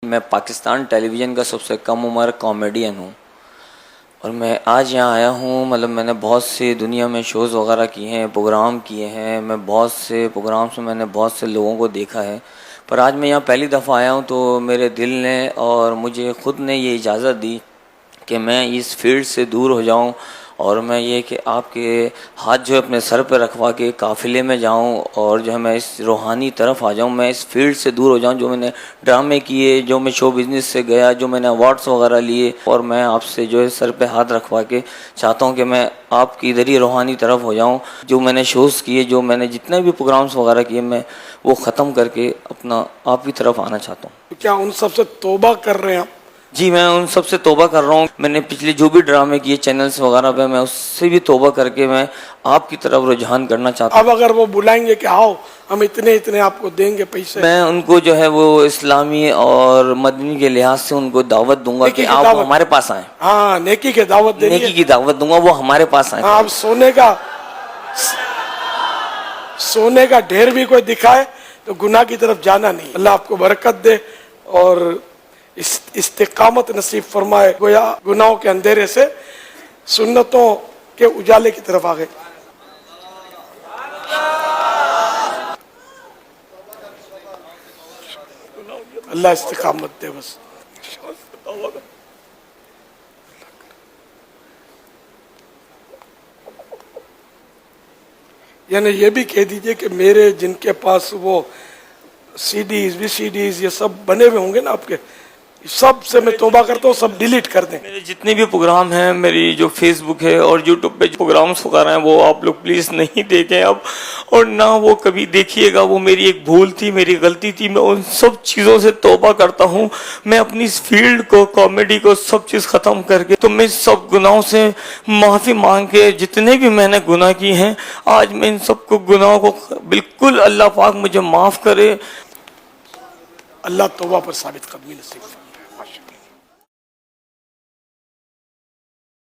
میں پاکستان ٹیلی ویژن کا سب سے کم عمر کامیڈین ہوں، اور میں آج یہاں آیا ہوں. مطلب میں نے بہت سی دنیا میں شوز وغیرہ کیے ہیں، پروگرام کیے ہیں، میں بہت سے پروگرامس میں نے بہت سے لوگوں کو دیکھا ہے، پر آج میں یہاں پہلی دفعہ آیا ہوں تو میرے دل نے اور مجھے خود نے یہ اجازت دی کہ میں اس فیلڈ سے دور ہو جاؤں، اور میں یہ کہ آپ کے ہاتھ جو ہے اپنے سر پہ رکھوا کے قافلے میں جاؤں، اور جو ہے میں اس روحانی طرف آ جاؤں، میں اس فیلڈ سے دور ہو جاؤں. جو میں نے ڈرامے کیے، جو میں شو بزنس سے گیا، جو میں نے ایوارڈس وغیرہ لیے، اور میں آپ سے جو ہے سر پہ ہاتھ رکھوا کے چاہتا ہوں کہ میں آپ کی ادھر ہی روحانی طرف ہو جاؤں. جو میں نے شوز کیے، جو میں نے جتنے بھی پروگرامس وغیرہ کیے، میں وہ ختم کر کے اپنا آپ کی طرف آنا چاہتا ہوں. کیا ان سب سے توبہ کر رہے ہیں آپ؟ جی میں ان سب سے توبہ کر رہا ہوں. میں نے پچھلے جو بھی ڈرامے کیے چینلز وغیرہ پہ، میں اس سے بھی توبہ کر کے میں آپ کی طرف رجحان کرنا چاہتا ہوں. اب اگر وہ بلائیں گے کہ آؤ ہم اتنے آپ کو دیں گے پیسے، میں ان کو جو ہے وہ اسلامی اور مدنی کے لحاظ سے ان کو دعوت دوں گا کہ آپ ہمارے پاس آئیں. ہاں نیکی کی دعوت دینی ہے. نیکی کی دعوت دوں گا، وہ ہمارے پاس آئیں. ہاں اب سونے کا ڈھیر بھی کوئی دکھائے تو گناہ کی طرف جانا نہیں. اللہ آپ کو برکت دے اور استقامت نصیب فرمائے، گویا گناہوں کے اندھیرے سے سنتوں کے اجالے کی طرف آگئے. اللہ استقامت دے. بس یعنی یہ بھی کہہ دیجئے کہ میرے جن کے پاس وہ سی ڈیز وی سی ڈیز یہ سب بنے ہوئے ہوں گے نا آپ کے، سب سے میں توبہ کرتا ہوں، سب ڈیلیٹ کر دیں. میرے جتنے بھی پروگرام ہیں، میری جو فیس بک ہے اور یوٹیوب پہ جو پروگرامس وغیرہ ہیں، وہ آپ لوگ پلیز نہیں دیکھیں اب، اور نہ وہ کبھی دیکھیے گا. وہ میری ایک بھول تھی، میری غلطی تھی. میں ان سب چیزوں سے توبہ کرتا ہوں. میں اپنی اس فیلڈ کو، کامیڈی کو، سب چیز ختم کر کے تو میں سب گناہوں سے معافی مانگ کے، جتنے بھی میں نے گناہ کیے ہیں، آج میں ان سب کو گناہوں کو بالکل اللہ پاک مجھے معاف کرے. اللہ توبہ پر ثابت قدمی نصیب فرمائے.